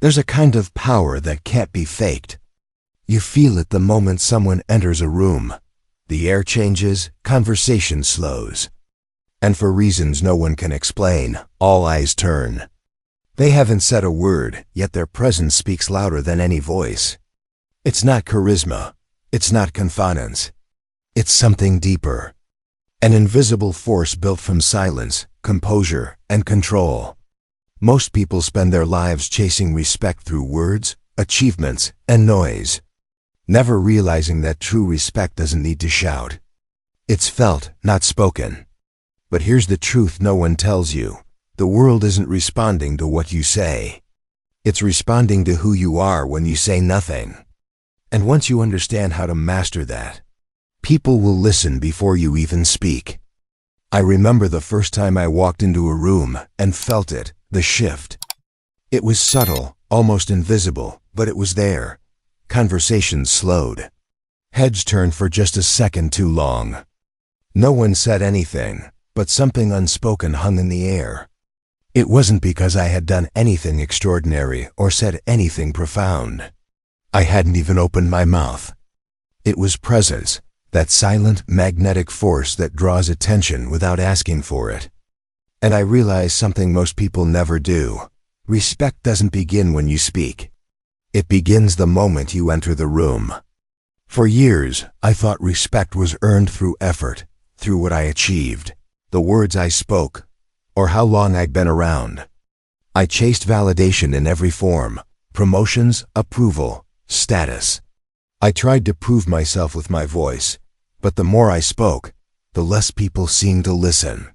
There's a kind of power that can't be faked. You feel it the moment someone enters a room. The air changes, conversation slows. And for reasons no one can explain, all eyes turn. They haven't said a word, yet their presence speaks louder than any voice. It's not charisma. It's not confidence. It's something deeper. An invisible force built from silence, composure, and control. Most people spend their lives chasing respect through words, achievements, and noise, never realizing that true respect doesn't need to shout. It's felt, not spoken. But here's the truth no one tells you. The world isn't responding to what you say. It's responding to who you are when you say nothing. And once you understand how to master that, people will listen before you even speak. I remember the first time I walked into a room and felt it, the shift. It was subtle, almost invisible, but it was there. Conversations slowed. Heads turned for just a second too long. No one said anything, but something unspoken hung in the air. It wasn't because I had done anything extraordinary or said anything profound. I hadn't even opened my mouth. It was presence, that silent, magnetic force that draws attention without asking for it. And I realized something most people never do. Respect doesn't begin when you speak. It begins the moment you enter the room. For years, I thought respect was earned through effort, through what I achieved, the words I spoke, or how long I'd been around. I chased validation in every form: promotions, approval, status. I tried to prove myself with my voice, but the more I spoke, the less people seemed to listen.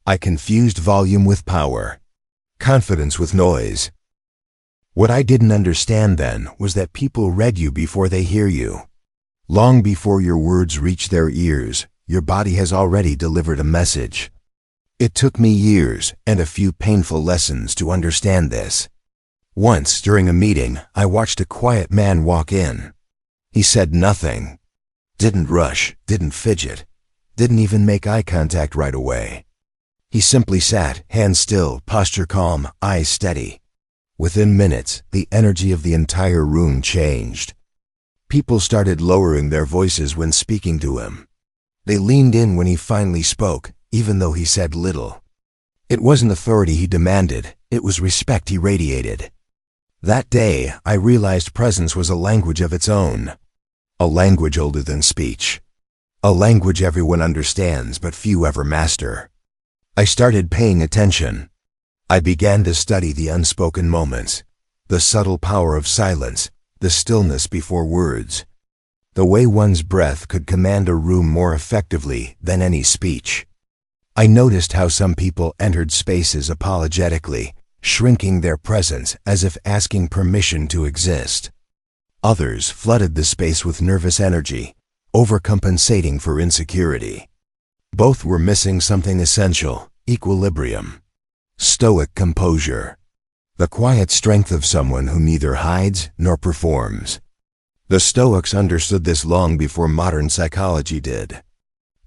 I confused volume with power, confidence with noise. What I didn't understand then was that people read you before they hear you. Long before your words reach their ears, your body has already delivered a message. It took me years and a few painful lessons to understand this. Once, during a meeting, I watched a quiet man walk in. He said nothing, didn't rush, didn't fidget, didn't even make eye contact right away. He simply sat, hands still, posture calm, eyes steady. Within minutes, the energy of the entire room changed. People started lowering their voices when speaking to him. They leaned in when he finally spoke, even though he said little. It wasn't authority he demanded, it was respect he radiated. That day, I realized presence was a language of its own. A language older than speech. A language everyone understands but few ever master. I started paying attention. I began to study the unspoken moments, the subtle power of silence, the stillness before words, the way one's breath could command a room more effectively than any speech. I noticed how some people entered spaces apologetically, shrinking their presence as if asking permission to exist. Others flooded the space with nervous energy, overcompensating for insecurity. Both were missing something essential: equilibrium. Stoic composure. The quiet strength of someone who neither hides nor performs. The Stoics understood this long before modern psychology did.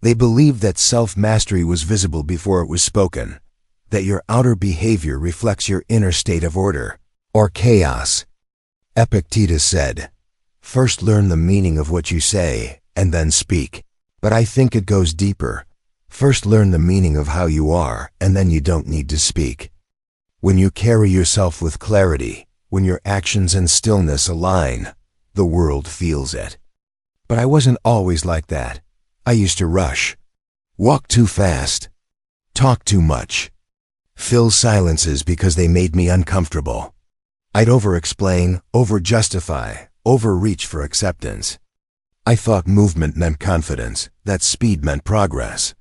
They believed that self-mastery was visible before it was spoken, that your outer behavior reflects your inner state of order, or chaos. Epictetus said, "First learn the meaning of what you say, and then speak." But I think it goes deeper. First learn the meaning of how you are, and then you don't need to speak. When you carry yourself with clarity, when your actions and stillness align, the world feels it. But I wasn't always like that. I used to rush, walk too fast, talk too much, fill silences because they made me uncomfortable. I'd over-explain, over-justify, overreach for acceptance. I thought movement meant confidence, that speed meant progress.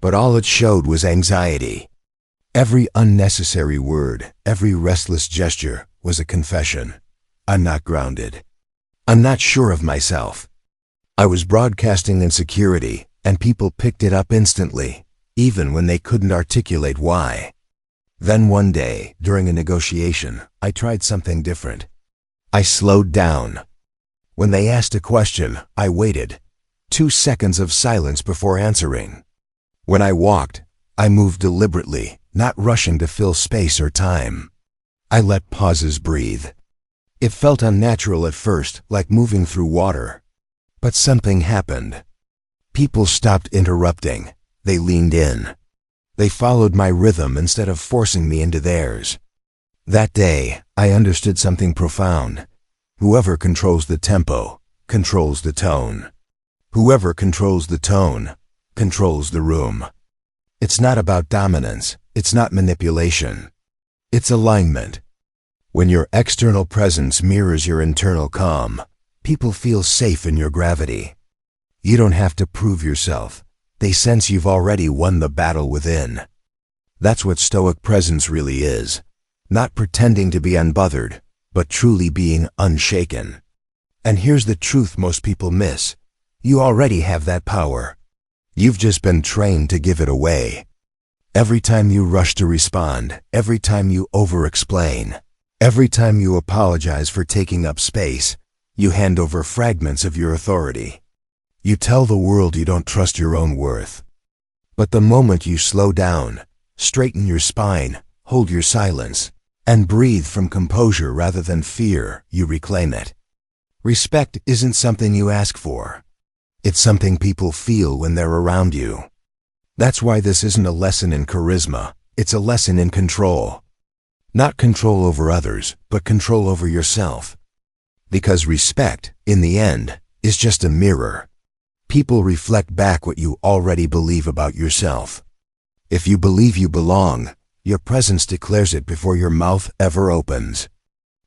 But all it showed was anxiety. Every unnecessary word, every restless gesture was a confession. I'm not grounded. I'm not sure of myself. I was broadcasting insecurity, and people picked it up instantly, even when they couldn't articulate why. Then one day, during a negotiation, I tried something different. I slowed down. When they asked a question, I waited. 2 seconds of silence before answering. When I walked, I moved deliberately, not rushing to fill space or time. I let pauses breathe. It felt unnatural at first, like moving through water. But something happened. People stopped interrupting. They leaned in. They followed my rhythm instead of forcing me into theirs. That day, I understood something profound. Whoever controls the tempo, controls the tone. Whoever controls the tone, controls the room. It's not about dominance. It's not manipulation. It's alignment. When your external presence mirrors your internal calm, people feel safe in your gravity. You don't have to prove yourself. They sense you've already won the battle within. That's what Stoic presence really is. Not pretending to be unbothered, but truly being unshaken. And here's the truth most people miss. You already have that power. You've just been trained to give it away. Every time you rush to respond, every time you over-explain, every time you apologize for taking up space, you hand over fragments of your authority. You tell the world you don't trust your own worth. But the moment you slow down, straighten your spine, hold your silence, and breathe from composure rather than fear, you reclaim it. Respect isn't something you ask for. It's something people feel when they're around you. That's why this isn't a lesson in charisma, it's a lesson in control. Not control over others, but control over yourself. Because respect, in the end, is just a mirror. People reflect back what you already believe about yourself. If you believe you belong, your presence declares it before your mouth ever opens.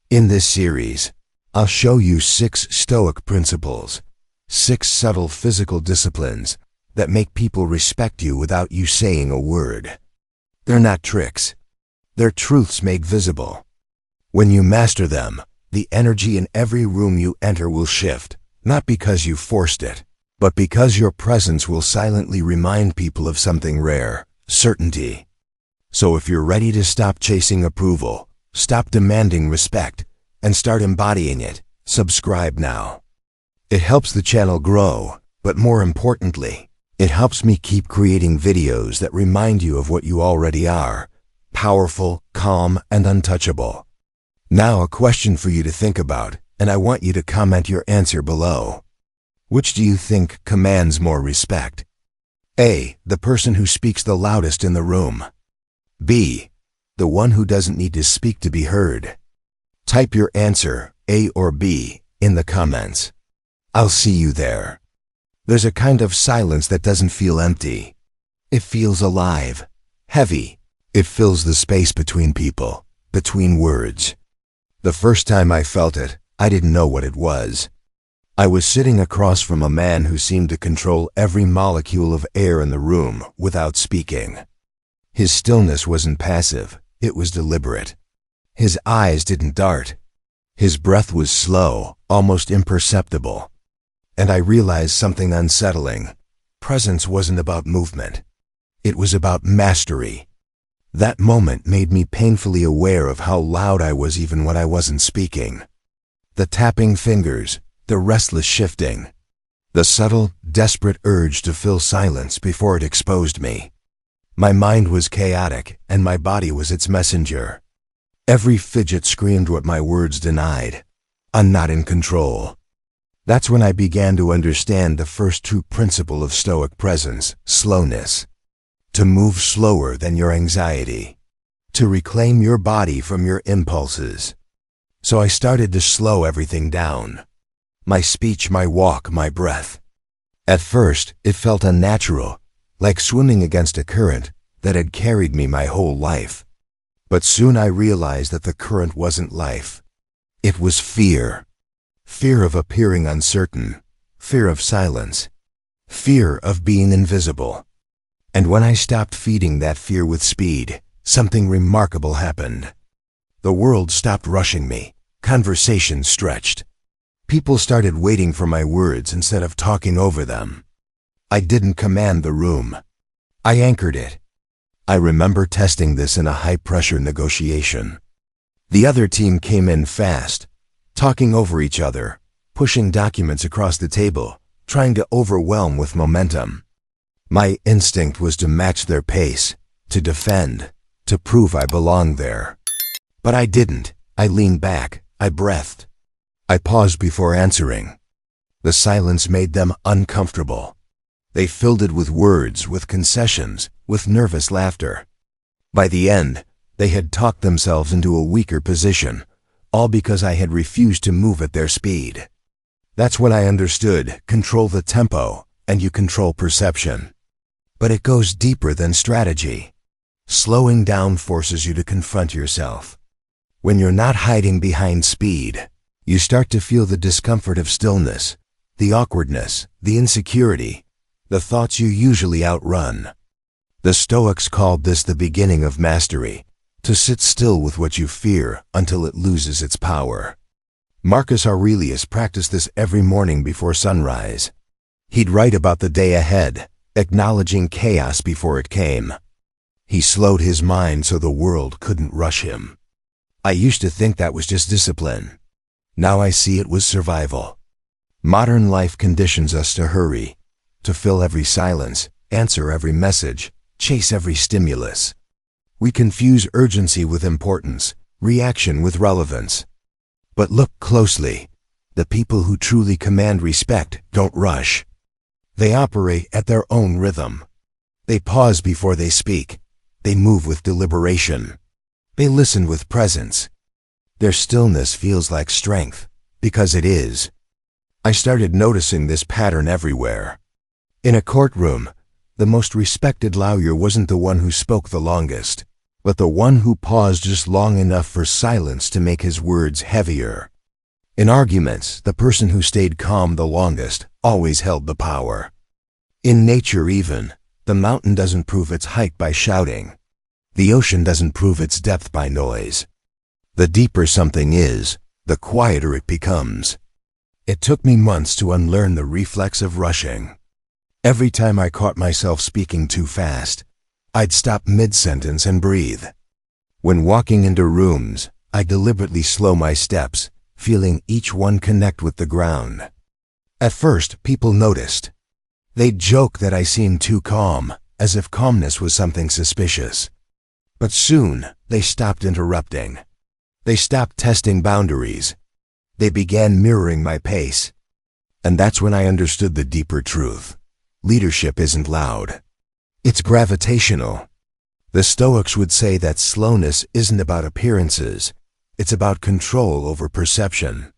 In this series, I'll show you 6 Stoic principles, 6 subtle physical disciplines that make people respect you without you saying a word. They're not tricks. They're truths made visible. When you master them, the energy in every room you enter will shift, not because you forced it, but because your presence will silently remind people of something rare, certainty. So if you're ready to stop chasing approval, stop demanding respect, and start embodying it, subscribe now. It helps the channel grow, but more importantly, it helps me keep creating videos that remind you of what you already are: powerful, calm, and untouchable. Now a question for you to think about, and I want you to comment your answer below. Which do you think commands more respect? A. The person who speaks the loudest in the room. B. The one who doesn't need to speak to be heard. Type your answer, A or B, in the comments. I'll see you there. There's a kind of silence that doesn't feel empty. It feels alive, heavy. It fills the space between people, between words. The first time I felt it, I didn't know what it was. I was sitting across from a man who seemed to control every molecule of air in the room without speaking. His stillness wasn't passive, it was deliberate. His eyes didn't dart. His breath was slow, almost imperceptible. And I realized something unsettling. Presence wasn't about movement. It was about mastery. That moment made me painfully aware of how loud I was even when I wasn't speaking. The tapping fingers, the restless shifting, the subtle, desperate urge to fill silence before it exposed me. My mind was chaotic, and my body was its messenger. Every fidget screamed what my words denied. I'm not in control. That's when I began to understand the first true principle of Stoic presence: slowness. To move slower than your anxiety. To reclaim your body from your impulses. So I started to slow everything down. My speech, my walk, my breath. At first, it felt unnatural, like swimming against a current that had carried me my whole life. But soon I realized that the current wasn't life. It was fear. Fear of appearing uncertain. Fear of silence. Fear of being invisible. And when I stopped feeding that fear with speed, something remarkable happened. The world stopped rushing me. Conversations stretched. People started waiting for my words instead of talking over them. I didn't command the room. I anchored it. I remember testing this in a high-pressure negotiation. The other team came in fast, talking over each other, pushing documents across the table, trying to overwhelm with momentum. My instinct was to match their pace, to defend, to prove I belonged there. But I didn't. I leaned back. I breathed. I paused before answering. The silence made them uncomfortable. They filled it with words, with concessions, with nervous laughter. By the end, they had talked themselves into a weaker position, all because I had refused to move at their speed. That's when I understood: control the tempo, and you control perception. But it goes deeper than strategy. Slowing down forces you to confront yourself. When you're not hiding behind speed, you start to feel the discomfort of stillness, the awkwardness, the insecurity, the thoughts you usually outrun. The Stoics called this the beginning of mastery, to sit still with what you fear until it loses its power. Marcus Aurelius practiced this every morning before sunrise. He'd write about the day ahead, acknowledging chaos before it came. He slowed his mind so the world couldn't rush him. I used to think that was just discipline. Now I see it was survival. Modern life conditions us to hurry, to fill every silence, answer every message, chase every stimulus. We confuse urgency with importance, reaction with relevance. But look closely. The people who truly command respect don't rush. They operate at their own rhythm. They pause before they speak. They move with deliberation. They listen with presence. Their stillness feels like strength, because it is. I started noticing this pattern everywhere. In a courtroom, the most respected lawyer wasn't the one who spoke the longest, but the one who paused just long enough for silence to make his words heavier. In arguments, the person who stayed calm the longest always held the power. In nature even, the mountain doesn't prove its height by shouting. The ocean doesn't prove its depth by noise. The deeper something is, the quieter it becomes. It took me months to unlearn the reflex of rushing. Every time I caught myself speaking too fast, I'd stop mid-sentence and breathe. When walking into rooms, I deliberately slow my steps, feeling each one connect with the ground. At first, people noticed. They'd joke that I seemed too calm, as if calmness was something suspicious. But soon, they stopped interrupting. They stopped testing boundaries. They began mirroring my pace. And that's when I understood the deeper truth. Leadership isn't loud. It's gravitational. The Stoics would say that slowness isn't about appearances. It's about control over perception.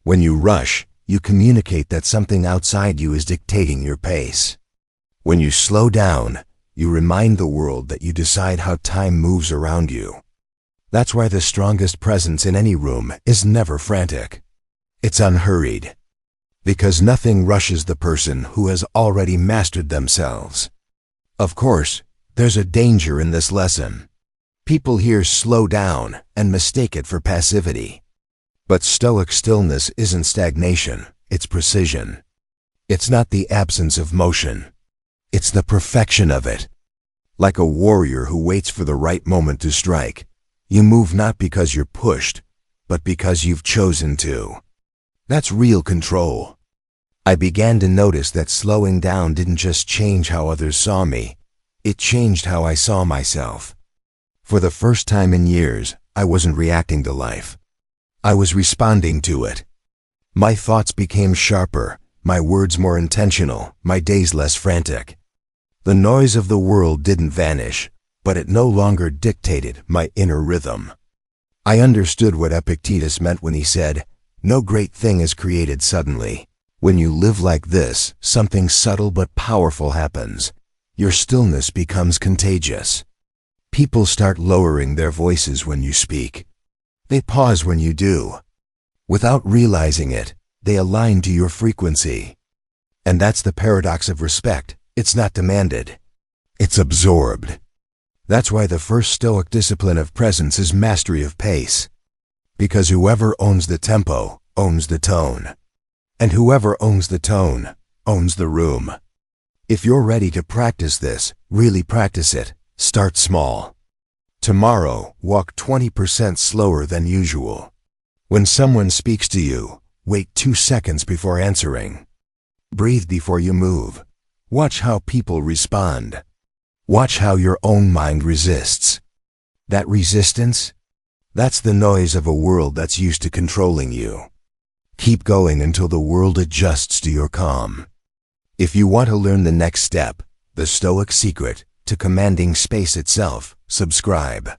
When you rush, you communicate that something outside you is dictating your pace. When you slow down, you remind the world that you decide how time moves around you. That's why the strongest presence in any room is never frantic. It's unhurried. Because nothing rushes the person who has already mastered themselves. Of course, there's a danger in this lesson. People hear slow down and mistake it for passivity. But Stoic stillness isn't stagnation, it's precision. It's not the absence of motion. It's the perfection of it. Like a warrior who waits for the right moment to strike, you move not because you're pushed, but because you've chosen to. That's real control. I began to notice that slowing down didn't just change how others saw me, it changed how I saw myself. For the first time in years, I wasn't reacting to life. I was responding to it. My thoughts became sharper, my words more intentional, my days less frantic. The noise of the world didn't vanish, but it no longer dictated my inner rhythm. I understood what Epictetus meant when he said, "No great thing is created suddenly." When you live like this, something subtle but powerful happens. Your stillness becomes contagious. People start lowering their voices when you speak. They pause when you do. Without realizing it, they align to your frequency. And that's the paradox of respect. It's not demanded. It's absorbed. That's why the first Stoic discipline of presence is mastery of pace. Because whoever owns the tempo, owns the tone. And whoever owns the tone, owns the room. If you're ready to practice this, really practice it, start small. Tomorrow, walk 20% slower than usual. When someone speaks to you, wait 2 seconds before answering. Breathe before you move. Watch how people respond. Watch how your own mind resists. That resistance, That's the noise of a world that's used to controlling you. Keep going until the world adjusts to your calm. If you want to learn the next step, the Stoic secret to commanding space itself, subscribe.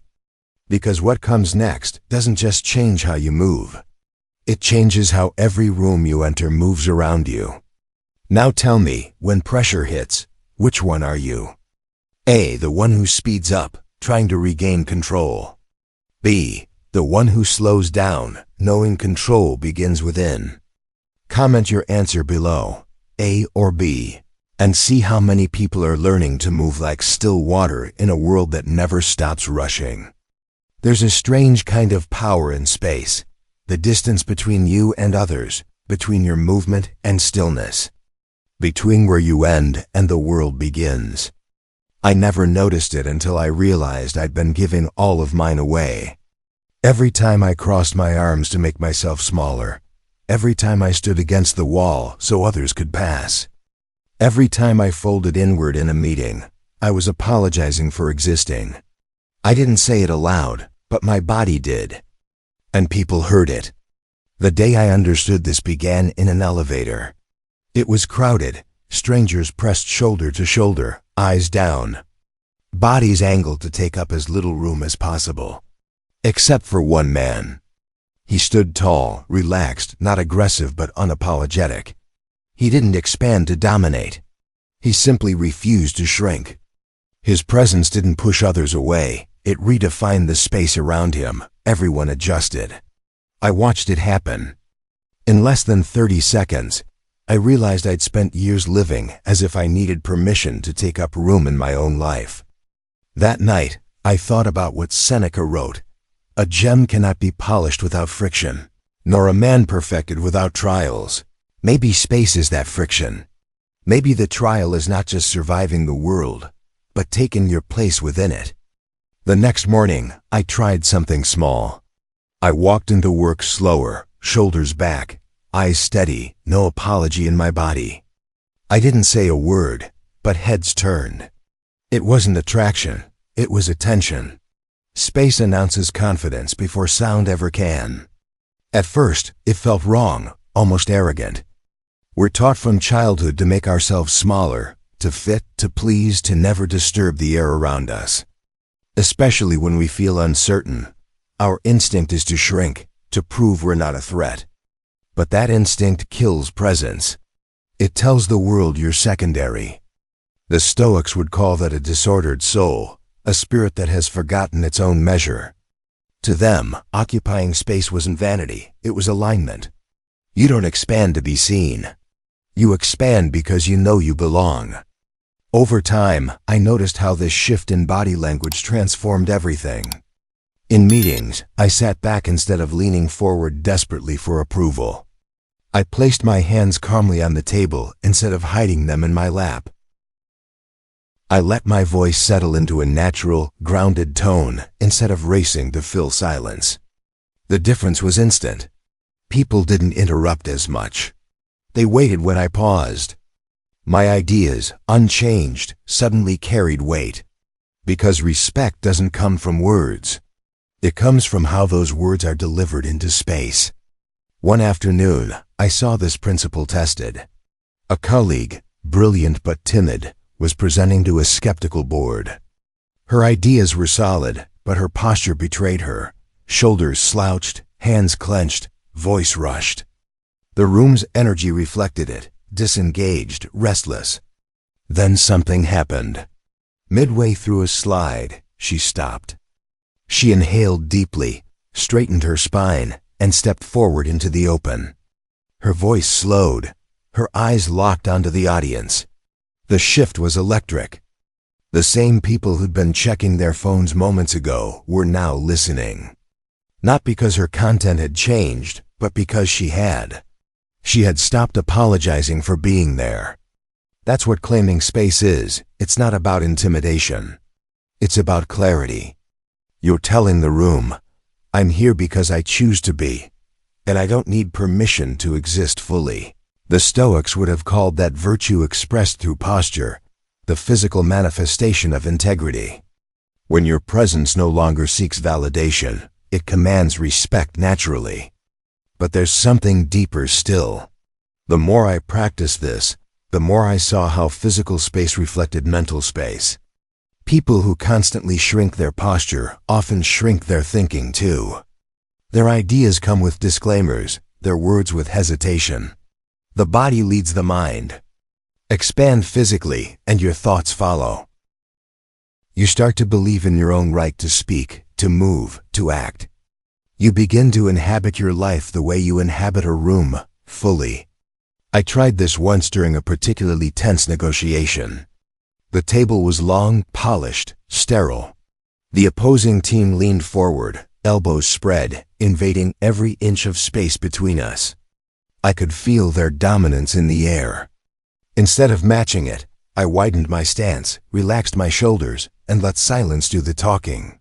Because what comes next doesn't just change how you move. It changes how every room you enter moves around you. Now tell me, when pressure hits, which one are you? A. The one who speeds up, trying to regain control. B. The one who slows down, knowing control begins within. Comment your answer below, A or B, and see how many people are learning to move like still water in a world that never stops rushing. There's a strange kind of power in space, the distance between you and others, between your movement and stillness, between where you end and the world begins. I never noticed it until I realized I'd been giving all of mine away. Every time I crossed my arms to make myself smaller, every time I stood against the wall so others could pass, every time I folded inward in a meeting, I was apologizing for existing. I didn't say it aloud, but my body did. And people heard it. The day I understood this began in an elevator. It was crowded, strangers pressed shoulder to shoulder, eyes down. Bodies angled to take up as little room as possible. Except for one man. He stood tall, relaxed, not aggressive but unapologetic. He didn't expand to dominate. He simply refused to shrink. His presence didn't push others away. It redefined the space around him. Everyone adjusted. I watched it happen. In less than 30 seconds, I realized I'd spent years living as if I needed permission to take up room in my own life. That night, I thought about what Seneca wrote. A gem cannot be polished without friction, nor a man perfected without trials. Maybe space is that friction. Maybe the trial is not just surviving the world, but taking your place within it. The next morning, I tried something small. I walked into work slower, shoulders back, eyes steady, no apology in my body. I didn't say a word, but heads turned. It wasn't attraction, it was attention. Space announces confidence before sound ever can. At first, it felt wrong, almost arrogant. We're taught from childhood to make ourselves smaller, to fit, to please, to never disturb the air around us. Especially when we feel uncertain, our instinct is to shrink, to prove we're not a threat. But that instinct kills presence. It tells the world you're secondary. The Stoics would call that a disordered soul, a spirit that has forgotten its own measure. To them, occupying space wasn't vanity, it was alignment. You don't expand to be seen. You expand because you know you belong. Over time, I noticed how this shift in body language transformed everything. In meetings, I sat back instead of leaning forward desperately for approval. I placed my hands calmly on the table instead of hiding them in my lap. I let my voice settle into a natural, grounded tone instead of racing to fill silence. The difference was instant. People didn't interrupt as much. They waited when I paused. My ideas, unchanged, suddenly carried weight. Because respect doesn't come from words. It comes from how those words are delivered into space. One afternoon, I saw this principle tested. A colleague, brilliant but timid, was presenting to a skeptical board. Her ideas were solid, but her posture betrayed her. Shoulders slouched, hands clenched, voice rushed. The room's energy reflected it, disengaged, restless. Then something happened. Midway through a slide, she stopped. She inhaled deeply, straightened her spine, and stepped forward into the open. Her voice slowed, her eyes locked onto the audience. The shift was electric. The same people who'd been checking their phones moments ago were now listening. Not because her content had changed, but because she had. She had stopped apologizing for being there. That's what claiming space is. It's not about intimidation. It's about clarity. You're telling the room, I'm here because I choose to be, and I don't need permission to exist fully. The Stoics would have called that virtue expressed through posture, the physical manifestation of integrity. When your presence no longer seeks validation, It commands respect naturally. But there's something deeper still. The more I practiced this, the more I saw how physical space reflected mental space. People who constantly shrink their posture often shrink their thinking too. Their ideas come with disclaimers, their words with hesitation. The body leads the mind. Expand physically, and your thoughts follow. You start to believe in your own right to speak, to move, to act. You begin to inhabit your life the way you inhabit a room, fully. I tried this once during a particularly tense negotiation. The table was long, polished, sterile. The opposing team leaned forward, elbows spread, invading every inch of space between us. I could feel their dominance in the air. Instead of matching it, I widened my stance, relaxed my shoulders, and let silence do the talking.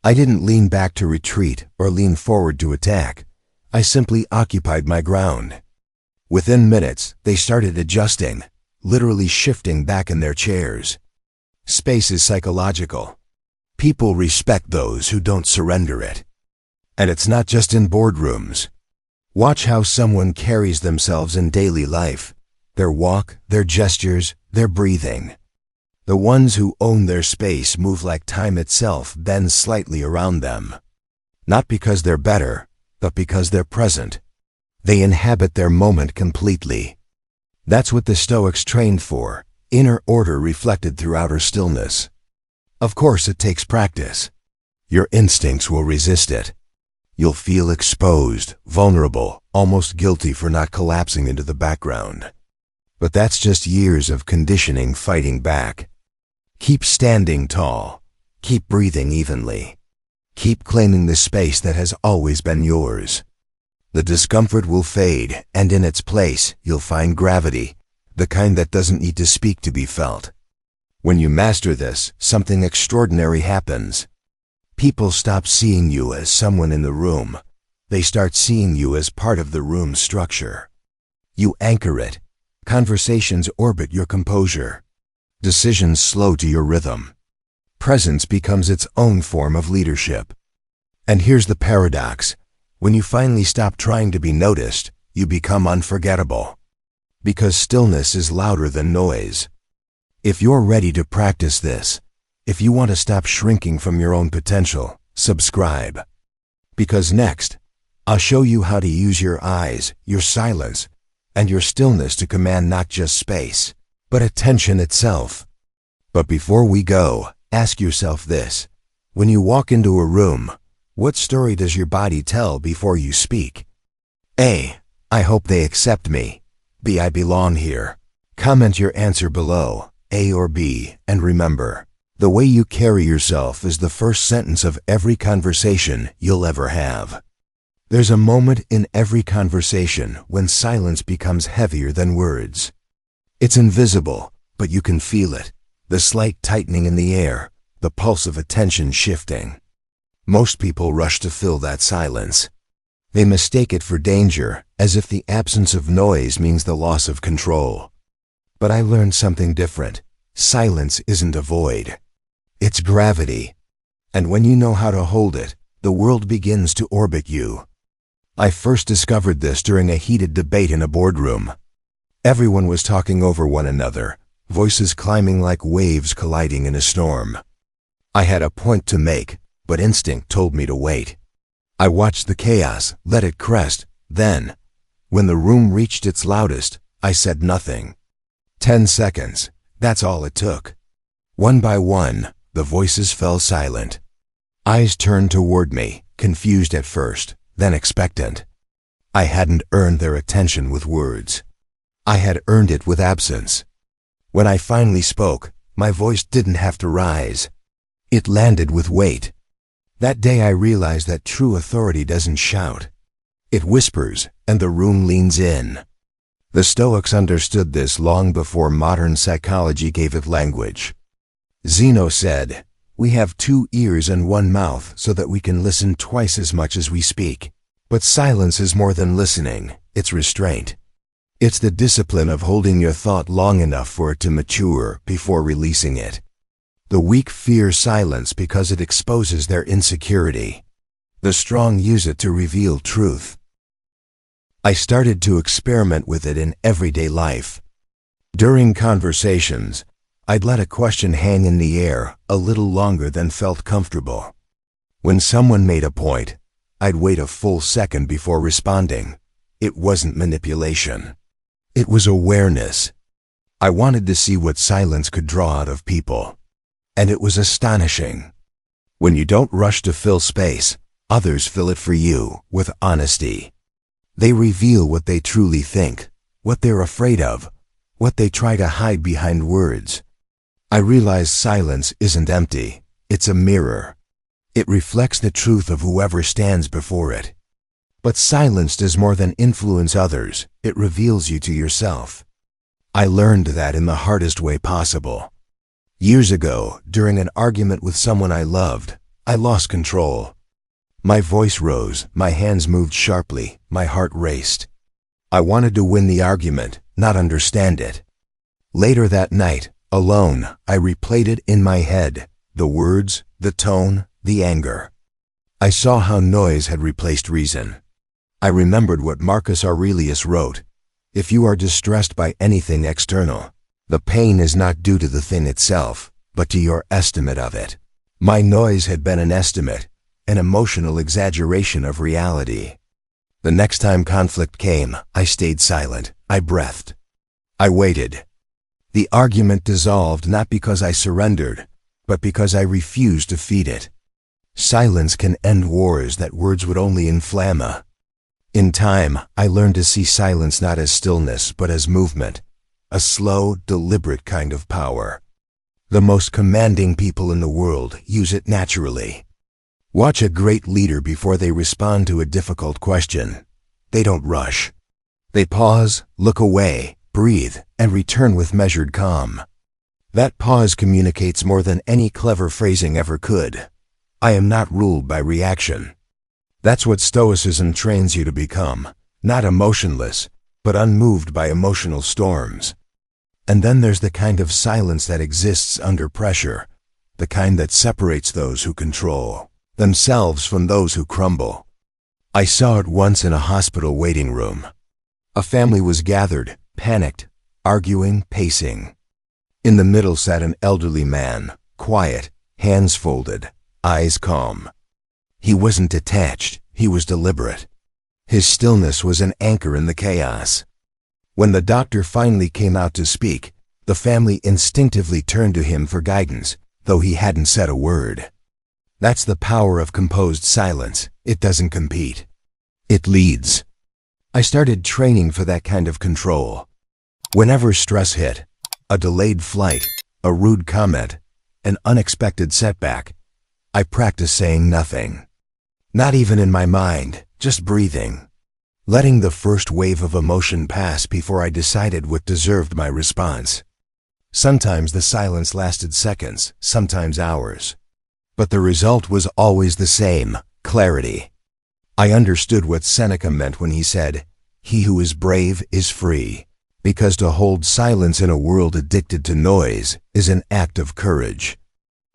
I didn't lean back to retreat or lean forward to attack. I simply occupied my ground. Within minutes, they started adjusting, literally shifting back in their chairs. Space is psychological. People respect those who don't surrender it. And it's not just in boardrooms. Watch how someone carries themselves in daily life. Their walk, their gestures, their breathing. The ones who own their space move like time itself bends slightly around them. Not because they're better, but because they're present. They inhabit their moment completely. That's what the Stoics trained for, inner order reflected through outer stillness. Of course, it takes practice. Your instincts will resist it. You'll feel exposed, vulnerable, almost guilty for not collapsing into the background. But that's just years of conditioning fighting back. Keep standing tall. Keep breathing evenly. Keep claiming the space that has always been yours. The discomfort will fade, and in its place, you'll find gravity, the kind that doesn't need to speak to be felt. When you master this, something extraordinary happens. People stop seeing you as someone in the room. They start seeing you as part of the room's structure. You anchor it. Conversations orbit your composure. Decisions slow to your rhythm. Presence becomes its own form of leadership. And here's the paradox. When you finally stop trying to be noticed, you become unforgettable. Because stillness is louder than noise. If you're ready to practice this, if you want to stop shrinking from your own potential, subscribe. Because next, I'll show you how to use your eyes, your silence, and your stillness to command not just space, but attention itself. But before we go, ask yourself this. When you walk into a room, what story does your body tell before you speak? A. I hope they accept me. B. I belong here. Comment your answer below, A or B, and remember, the way you carry yourself is the first sentence of every conversation you'll ever have. There's a moment in every conversation when silence becomes heavier than words. It's invisible, but you can feel it, the slight tightening in the air, the pulse of attention shifting. Most people rush to fill that silence. They mistake it for danger, as if the absence of noise means the loss of control. But I learned something different. Silence isn't a void. It's gravity. And when you know how to hold it, the world begins to orbit you. I first discovered this during a heated debate in a boardroom. Everyone was talking over one another, voices climbing like waves colliding in a storm. I had a point to make, but instinct told me to wait. I watched the chaos, let it crest, then, when the room reached its loudest, I said nothing. 10 seconds, that's all it took. One by one, the voices fell silent. Eyes turned toward me, confused at first, then expectant. I hadn't earned their attention with words. I had earned it with absence. When I finally spoke, my voice didn't have to rise. It landed with weight. That day I realized that true authority doesn't shout. It whispers, and the room leans in. The Stoics understood this long before modern psychology gave it language. Zeno said, "We have 2 ears and 1 mouth so that we can listen twice as much as we speak." But silence is more than listening, it's restraint. It's the discipline of holding your thought long enough for it to mature before releasing it. The weak fear silence because it exposes their insecurity. The strong use it to reveal truth. I started to experiment with it in everyday life. During conversations, I'd let a question hang in the air a little longer than felt comfortable. When someone made a point, I'd wait a full second before responding. It wasn't manipulation. It was awareness. I wanted to see what silence could draw out of people. And it was astonishing. When you don't rush to fill space, others fill it for you with honesty. They reveal what they truly think, what they're afraid of, what they try to hide behind words. I realized silence isn't empty, it's a mirror. It reflects the truth of whoever stands before it. But silence does more than influence others, it reveals you to yourself. I learned that in the hardest way possible. Years ago, during an argument with someone I loved, I lost control. My voice rose, my hands moved sharply, my heart raced. I wanted to win the argument, not understand it. Later that night, alone, I replayed it in my head, the words, the tone, the anger. I saw how noise had replaced reason. I remembered what Marcus Aurelius wrote. If you are distressed by anything external, the pain is not due to the thing itself, but to your estimate of it. My noise had been an estimate, an emotional exaggeration of reality. The next time conflict came, I stayed silent. I breathed. I waited. The argument dissolved not because I surrendered, but because I refused to feed it. Silence can end wars that words would only inflame. In time, I learned to see silence not as stillness, but as movement, a slow, deliberate kind of power. The most commanding people in the world use it naturally. Watch a great leader before they respond to a difficult question. They don't rush. They pause, look away, breathe, and return with measured calm. That pause communicates more than any clever phrasing ever could. I am not ruled by reaction. That's what Stoicism trains you to become, not emotionless, but unmoved by emotional storms. And then there's the kind of silence that exists under pressure, the kind that separates those who control themselves from those who crumble. I saw it once in a hospital waiting room. A family was gathered, panicked, arguing, pacing. In the middle sat an elderly man, quiet, hands folded, eyes calm. He wasn't detached, he was deliberate. His stillness was an anchor in the chaos. When the doctor finally came out to speak, the family instinctively turned to him for guidance, though he hadn't said a word. That's the power of composed silence. It doesn't compete. It leads. I started training for that kind of control. Whenever stress hit, a delayed flight, a rude comment, an unexpected setback, I practiced saying nothing. Not even in my mind, just breathing. Letting the first wave of emotion pass before I decided what deserved my response. Sometimes the silence lasted seconds, sometimes hours. But the result was always the same, clarity. I understood what Seneca meant when he said, "He who is brave is free," because to hold silence in a world addicted to noise is an act of courage.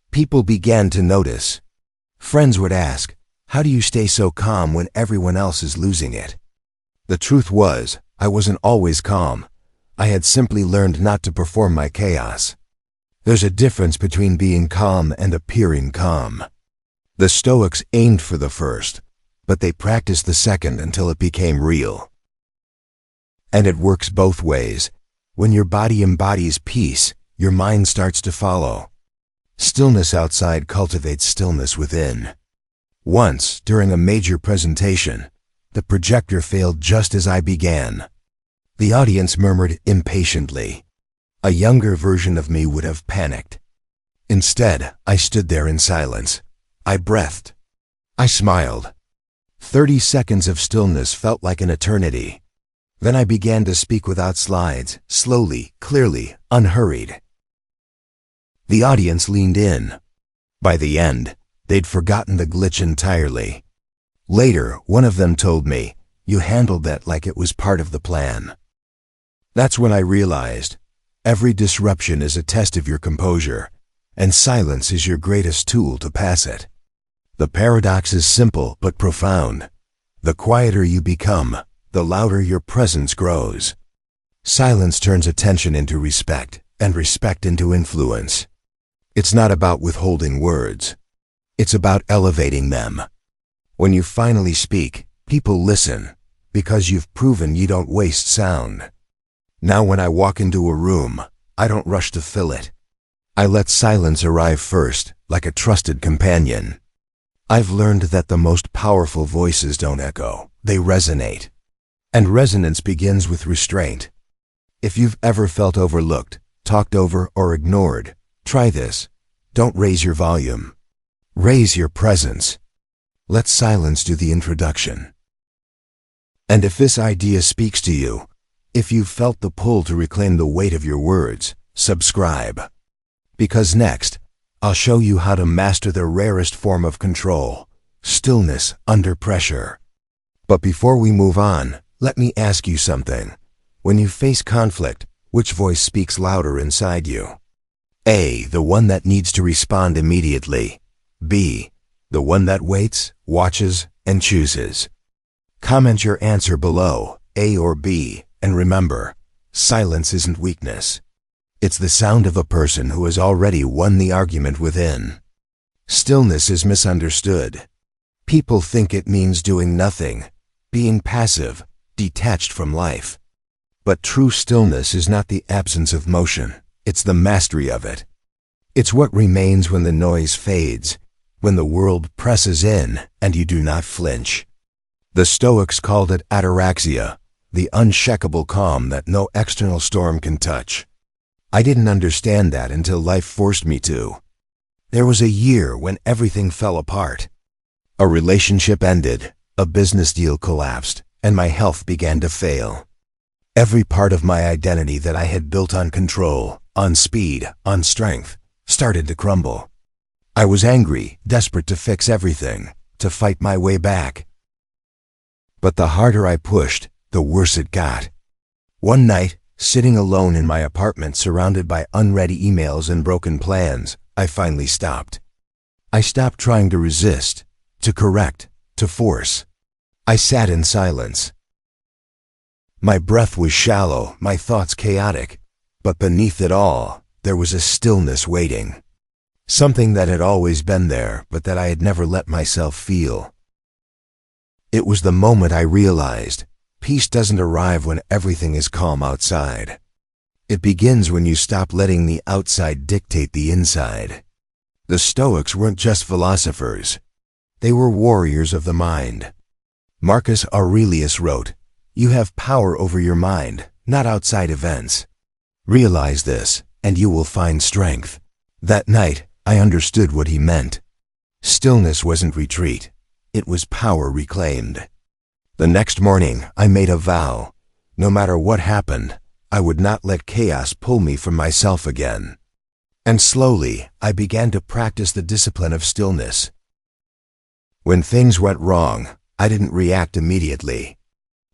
People began to notice. Friends would ask, "How do you stay so calm when everyone else is losing it?" The truth was, I wasn't always calm. I had simply learned not to perform my chaos. There's a difference between being calm and appearing calm. The Stoics aimed for the first, but they practiced the second until it became real. And it works both ways. When your body embodies peace, your mind starts to follow. Stillness outside cultivates stillness within. Once, during a major presentation, the projector failed just as I began. The audience murmured impatiently. A younger version of me would have panicked. Instead, I stood there in silence. I breathed. I smiled. 30 seconds of stillness felt like an eternity. Then I began to speak without slides, slowly, clearly, unhurried. The audience leaned in. By the end, they'd forgotten the glitch entirely. Later, one of them told me, "You handled that like it was part of the plan." That's when I realized, every disruption is a test of your composure, and silence is your greatest tool to pass it. The paradox is simple but profound. The quieter you become, the louder your presence grows. Silence turns attention into respect, and respect into influence. It's not about withholding words. It's about elevating them. When you finally speak, people listen, because you've proven you don't waste sound. Now when I walk into a room, I don't rush to fill it. I let silence arrive first, like a trusted companion. I've learned that the most powerful voices don't echo, they resonate. And resonance begins with restraint. If you've ever felt overlooked, talked over, or ignored, try this. Don't raise your volume. Raise your presence. Let silence do the introduction. And if this idea speaks to you, if you've felt the pull to reclaim the weight of your words, subscribe. Because next, I'll show you how to master the rarest form of control, stillness under pressure. But before we move on, let me ask you something. When you face conflict, which voice speaks louder inside you? A, the one that needs to respond immediately. B, the one that waits, watches, and chooses. Comment your answer below, A or B, and remember, silence isn't weakness. It's the sound of a person who has already won the argument within. Stillness is misunderstood. People think it means doing nothing, being passive, detached from life. But true stillness is not the absence of motion, it's the mastery of it. It's what remains when the noise fades, when the world presses in and you do not flinch. The Stoics called it ataraxia, the unshakable calm that no external storm can touch. I didn't understand that until life forced me to. There was a year when everything fell apart. A relationship ended, a business deal collapsed, and my health began to fail. Every part of my identity that I had built on control, on speed, on strength, started to crumble. I was angry, desperate to fix everything, to fight my way back. But the harder I pushed, the worse it got. One night, sitting alone in my apartment surrounded by unread emails and broken plans, I finally stopped. I stopped trying to resist, to correct, to force. I sat in silence. My breath was shallow, my thoughts chaotic, but beneath it all, there was a stillness waiting. Something that had always been there, but that I had never let myself feel. It was the moment I realized, peace doesn't arrive when everything is calm outside. It begins when you stop letting the outside dictate the inside. The Stoics weren't just philosophers. They were warriors of the mind. Marcus Aurelius wrote, "You have power over your mind, not outside events. Realize this, and you will find strength." That night, I understood what he meant. Stillness wasn't retreat. It was power reclaimed. The next morning, I made a vow. No matter what happened, I would not let chaos pull me from myself again. And slowly, I began to practice the discipline of stillness. When things went wrong, I didn't react immediately.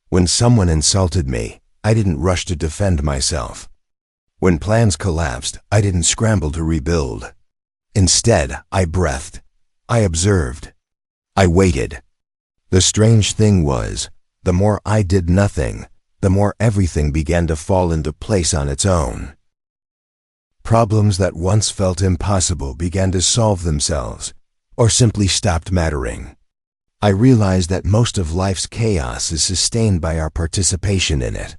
When someone insulted me, I didn't rush to defend myself. When plans collapsed, I didn't scramble to rebuild. Instead, I breathed. I observed. I waited. The strange thing was, the more I did nothing, the more everything began to fall into place on its own. Problems that once felt impossible began to solve themselves, or simply stopped mattering. I realized that most of life's chaos is sustained by our participation in it.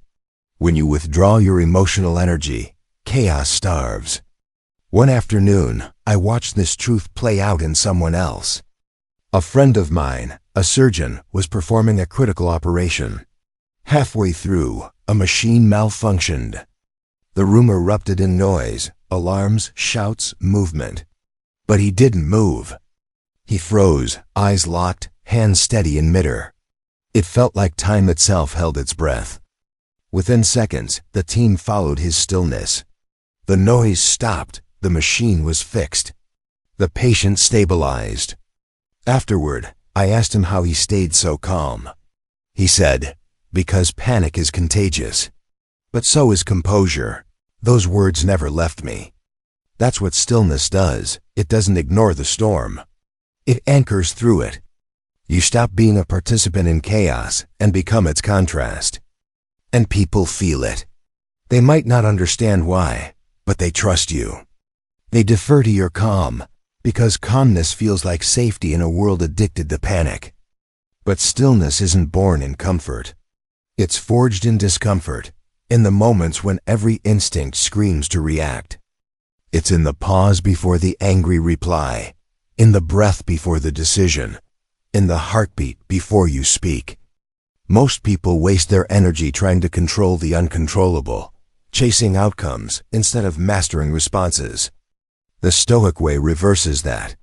When you withdraw your emotional energy, chaos starves. One afternoon, I watched this truth play out in someone else. A friend of mine, a surgeon, was performing a critical operation. Halfway through, a machine malfunctioned. The room erupted in noise, alarms, shouts, movement. But he didn't move. He froze, eyes locked, hands steady in midair. It felt like time itself held its breath. Within seconds, the team followed his stillness. The noise stopped, the machine was fixed. The patient stabilized. Afterward, I asked him how he stayed so calm. He said, "Because panic is contagious. But so is composure." Those words never left me. That's what stillness does. It doesn't ignore the storm. It anchors through it. You stop being a participant in chaos and become its contrast. And people feel it. They might not understand why, but they trust you. They defer to your calm, because calmness feels like safety in a world addicted to panic. But stillness isn't born in comfort. It's forged in discomfort, in the moments when every instinct screams to react. It's in the pause before the angry reply, in the breath before the decision, in the heartbeat before you speak. Most people waste their energy trying to control the uncontrollable, chasing outcomes instead of mastering responses. The Stoic way reverses that.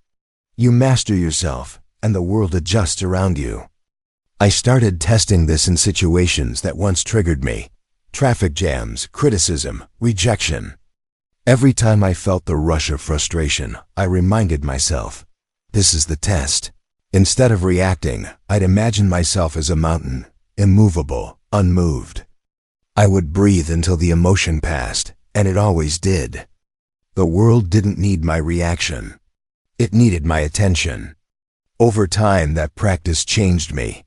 You master yourself, and the world adjusts around you. I started testing this in situations that once triggered me. Traffic jams, criticism, rejection. Every time I felt the rush of frustration, I reminded myself, this is the test. Instead of reacting, I'd imagine myself as a mountain, immovable, unmoved. I would breathe until the emotion passed, and it always did. The world didn't need my reaction. It needed my attention. Over time, that practice changed me.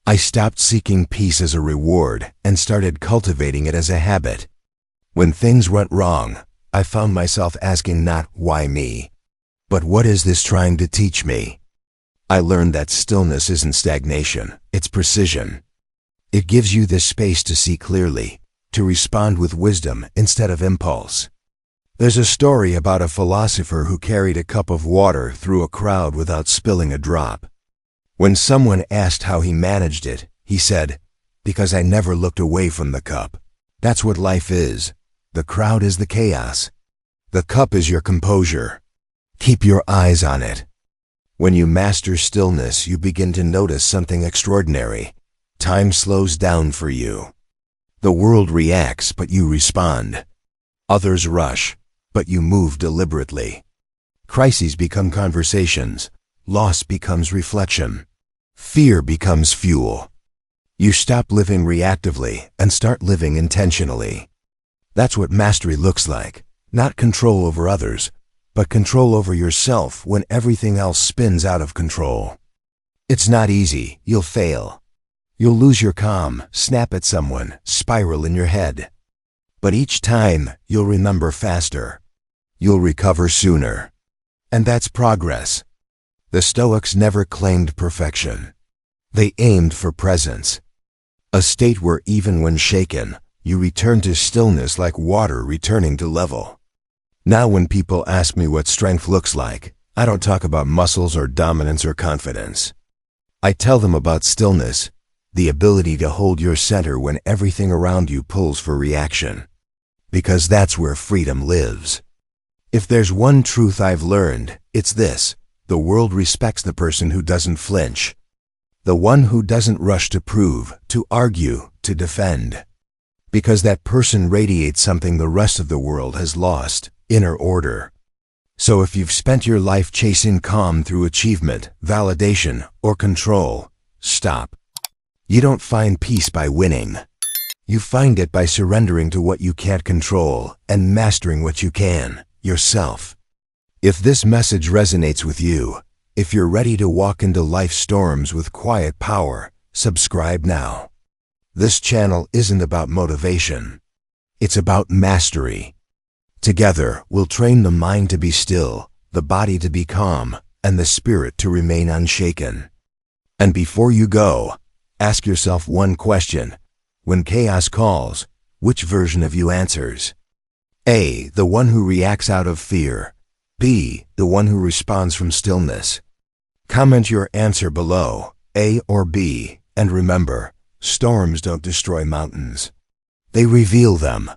I stopped seeking peace as a reward and started cultivating it as a habit. When things went wrong, I found myself asking not why me, but what is this trying to teach me? I learned that stillness isn't stagnation, it's precision. It gives you this space to see clearly, to respond with wisdom instead of impulse. There's a story about a philosopher who carried a cup of water through a crowd without spilling a drop. When someone asked how he managed it, he said, "Because I never looked away from the cup. That's what life is. The crowd is the chaos. The cup is your composure. Keep your eyes on it." When you master stillness, you begin to notice something extraordinary. Time slows down for you. The world reacts, but you respond. Others rush, but you move deliberately. Crises become conversations. Loss becomes reflection. Fear becomes fuel. You stop living reactively and start living intentionally. That's what mastery looks like. Not control over others, but control over yourself when everything else spins out of control. It's not easy. You'll fail. You'll lose your calm, snap at someone, spiral in your head. But each time, you'll remember faster. You'll recover sooner. And that's progress. The Stoics never claimed perfection. They aimed for presence. A state where even when shaken, you return to stillness like water returning to level. Now when people ask me what strength looks like, I don't talk about muscles or dominance or confidence. I tell them about stillness, the ability to hold your center when everything around you pulls for reaction. Because that's where freedom lives. If there's one truth I've learned, it's this: the world respects the person who doesn't flinch. The one who doesn't rush to prove, to argue, to defend. Because that person radiates something the rest of the world has lost: inner order. So if you've spent your life chasing calm through achievement, validation, or control, stop. You don't find peace by winning. You find it by surrendering to what you can't control and mastering what you can, yourself. If this message resonates with you, if you're ready to walk into life's storms with quiet power, subscribe now. This channel isn't about motivation. It's about mastery. Together, we'll train the mind to be still, the body to be calm, and the spirit to remain unshaken. And before you go, ask yourself one question. When chaos calls, which version of you answers? A, the one who reacts out of fear. B, the one who responds from stillness. Comment your answer below, A or B, and remember, storms don't destroy mountains. They reveal them.